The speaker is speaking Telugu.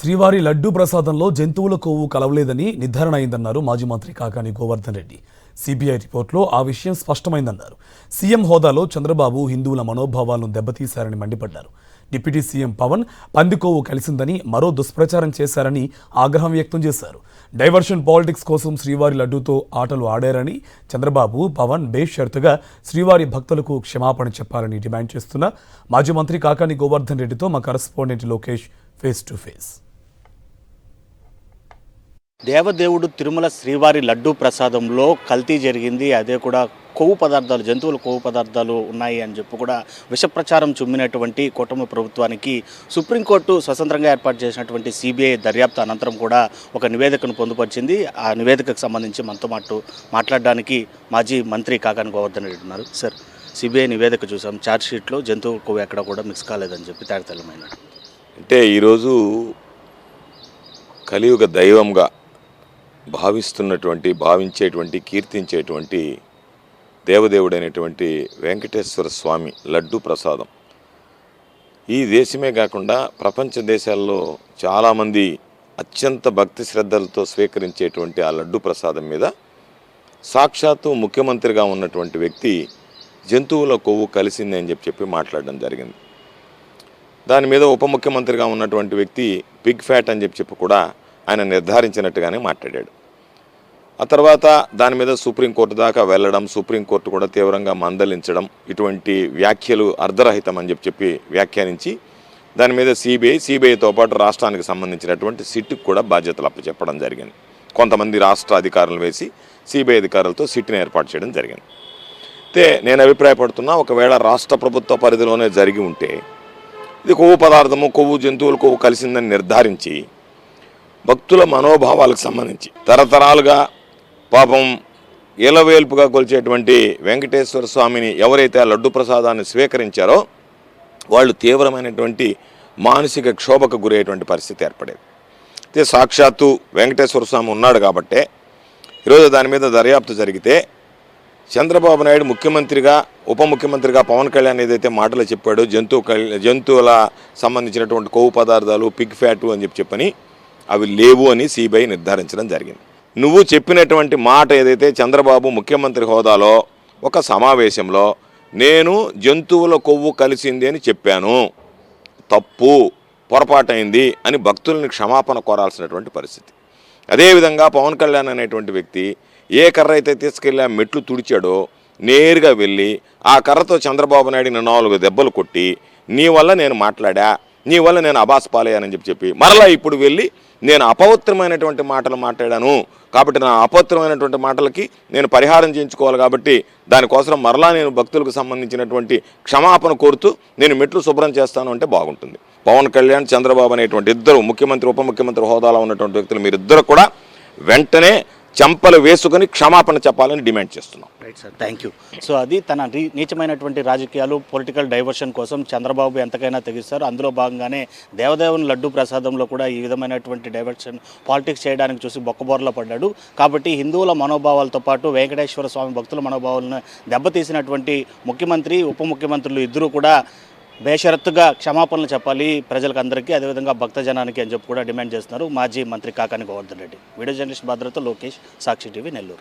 శ్రీవారి లడ్డూ ప్రసాదంలో జంతువుల కొవ్వు కలవలేదని నిర్ధారణ అయిందన్నారు మాజీ మంత్రి కాకాని గోవర్ధన్ రెడ్డి. సిబిఐ రిపోర్టులో ఆ విషయం స్పష్టమైందన్నారు. సీఎం హోదాలో చంద్రబాబు హిందువుల మనోభావాలను దెబ్బతీశారని మండిపడ్డారు. డిప్యూటీ సీఎం పవన్ పందికొవ్వు కలిసిందని మరో దుష్ప్రచారం చేశారని ఆగ్రహం వ్యక్తం చేశారు. డైవర్షన్ పాలిటిక్స్ కోసం శ్రీవారి లడ్డూతో ఆటలు ఆడారని చంద్రబాబు, పవన్ బేషరతుగా శ్రీవారి భక్తులకు క్షమాపణ చెప్పాలని డిమాండ్ చేస్తున్న మాజీ మంత్రి కాకాని గోవర్ధన్ రెడ్డితో మా correspondent Lokesh face to face. దేవదేవుడు తిరుమల శ్రీవారి లడ్డూ ప్రసాదంలో కల్తీ జరిగింది, అదే కూడా కొవ్వు పదార్థాలు, జంతువుల కొవ్వు పదార్థాలు ఉన్నాయి అని చెప్పి కూడా విషప్రచారం చుమ్మినటువంటి కూటమి ప్రభుత్వానికి సుప్రీంకోర్టు స్వతంత్రంగా ఏర్పాటు చేసినటువంటి సిబిఐ దర్యాప్తు అనంతరం కూడా ఒక నివేదికను పొందుపరిచింది. ఆ నివేదికకు సంబంధించి మనతో మాట్లాడడానికి మాజీ మంత్రి కాకాని గోవర్ధన్ రెడ్డి ఉన్నారు. సార్, సిబిఐ నివేదిక చూసాం, ఛార్జ్షీట్లో జంతువుల కొవ్వు ఎక్కడ కూడా మిక్స్ కాలేదని చెప్పి తేటతెల్లమైన. అంటే ఈరోజు కలియుగ దైవంగా భావించేటువంటి కీర్తించేటువంటి దేవదేవుడైనటువంటి వెంకటేశ్వర స్వామి లడ్డు ప్రసాదం ఈ దేశమే కాకుండా ప్రపంచ దేశాల్లో చాలామంది అత్యంత భక్తి శ్రద్ధలతో స్వీకరించేటువంటి ఆ లడ్డు ప్రసాదం మీద సాక్షాత్తు ముఖ్యమంత్రిగా ఉన్నటువంటి వ్యక్తి జంతువుల కొవ్వు కలిసింది అని చెప్పి మాట్లాడడం జరిగింది. దాని మీద ఉప ముఖ్యమంత్రిగా ఉన్నటువంటి వ్యక్తి పిగ్ ఫ్యాట్ అని చెప్పి కూడా ఆయన నిర్ధారించినట్టుగానే మాట్లాడాడు. ఆ తర్వాత దాని మీద సుప్రీంకోర్టు దాకా వెళ్ళడం, సుప్రీంకోర్టు కూడా తీవ్రంగా మందలించడం, ఇటువంటి వ్యాఖ్యలు అర్ధరహితం అని చెప్పి వ్యాఖ్యానించి దాని మీద సిబిఐతో పాటు రాష్ట్రానికి సంబంధించినటువంటి సిట్కి కూడా బాధ్యతలు అప్పచెప్పడం జరిగింది. కొంతమంది రాష్ట్ర అధికారులు వేసి సిబిఐ అధికారులతో సిట్ని ఏర్పాటు చేయడం జరిగింది. అయితే నేను అభిప్రాయపడుతున్నా, ఒకవేళ రాష్ట్ర ప్రభుత్వ పరిధిలోనే జరిగి ఉంటే ఇది కొవ్వు పదార్థము, జంతువుల కొవ్వు కలిసిందని నిర్ధారించి భక్తుల మనోభావాలకు సంబంధించి తరతరాలుగా పాపం ఇలవేల్పుగా కొలిచేటువంటి వెంకటేశ్వర స్వామిని ఎవరైతే ఆ లడ్డు ప్రసాదాన్ని స్వీకరించారో వాళ్ళు తీవ్రమైనటువంటి మానసిక క్షోభకు గురయ్యేటువంటి పరిస్థితి ఏర్పడేది. అయితే సాక్షాత్తు వెంకటేశ్వర స్వామి ఉన్నాడు కాబట్టే ఈరోజు దాని మీద దర్యాప్తు జరిగితే చంద్రబాబు నాయుడు ముఖ్యమంత్రిగా, ఉప ముఖ్యమంత్రిగా పవన్ కళ్యాణ్ ఏదైతే మాటలు చెప్పాడో జంతువుల సంబంధించినటువంటి కొవ్వు పదార్థాలు, పిగ్ ఫ్యాటు అని చెప్పని అవి లేవు అని సిబిఐ నిర్ధారించడం జరిగింది. నువ్వు చెప్పినటువంటి మాట ఏదైతే చంద్రబాబు ముఖ్యమంత్రి హోదాలో ఒక సమావేశంలో నేను జంతువుల కొవ్వు కలిసింది అని చెప్పాను, తప్పు, పొరపాటైంది అని భక్తుల్ని క్షమాపణ కోరాల్సినటువంటి పరిస్థితి. అదేవిధంగా పవన్ కళ్యాణ్ అనేటువంటి వ్యక్తి ఏ కర్ర అయితే తీసుకెళ్ళి ఆ మెట్లు తుడిచాడో నేరుగా వెళ్ళి ఆ కర్రతో చంద్రబాబు నాయుడిని 4 దెబ్బలు కొట్టి నీ వల్ల నేను మాట్లాడా, నీ వల్ల నేను అబాస్ పాలయ్యానని చెప్పి మరలా ఇప్పుడు వెళ్ళి నేను అపవిత్రమైనటువంటి మాటలు మాట్లాడాను కాబట్టి నా అపవిత్రమైనటువంటి మాటలకి నేను పరిహారం చేయించుకోవాలి కాబట్టి దానికోసం మరలా నేను భక్తులకు సంబంధించినటువంటి క్షమాపణ కోరుతూ నేను మెట్లు శుభ్రం చేస్తాను అంటే బాగుంటుంది. పవన్ కళ్యాణ్, చంద్రబాబు అనేటువంటి ఇద్దరు ముఖ్యమంత్రి, ఉప ముఖ్యమంత్రి హోదాలో ఉన్నటువంటి వ్యక్తులు మీరిద్దరు కూడా వెంటనే చంపలు వేసుకొని క్షమాపణ చెప్పాలని డిమాండ్ చేస్తున్నాం. Right sir, thank you. So అది తన నీచమైనటువంటి రాజకీయాలు, పొలిటికల్ డైవర్షన్ కోసం చంద్రబాబు ఎంతకైనా తెగిస్తారు. అందులో భాగంగానే దేవదేవుని లడ్డు ప్రసాదంలో కూడా ఈ విధమైనటువంటి డైవర్షన్ పాలిటిక్స్ చేయడానికి చూసి బొక్కబోర్లో పడ్డాడు. కాబట్టి హిందువుల మనోభావాలతో పాటు వెంకటేశ్వర స్వామి భక్తుల మనోభావాలను దెబ్బతీసినటువంటి ముఖ్యమంత్రి, ఉప ముఖ్యమంత్రులు ఇద్దరూ కూడా బేషరత్తుగా క్షమాపణలు చెప్పాలి ప్రజలకు అందరికీ, అదేవిధంగా భక్తజనానికి అని చెప్పి కూడా డిమాండ్ చేస్తున్నారు మాజీ మంత్రి కాకాని గోవర్ధన్ రెడ్డి. వీడియో జర్నలిస్ట్ భద్రత లోకేష్, సాక్షి టీవీ, నెల్లూరు.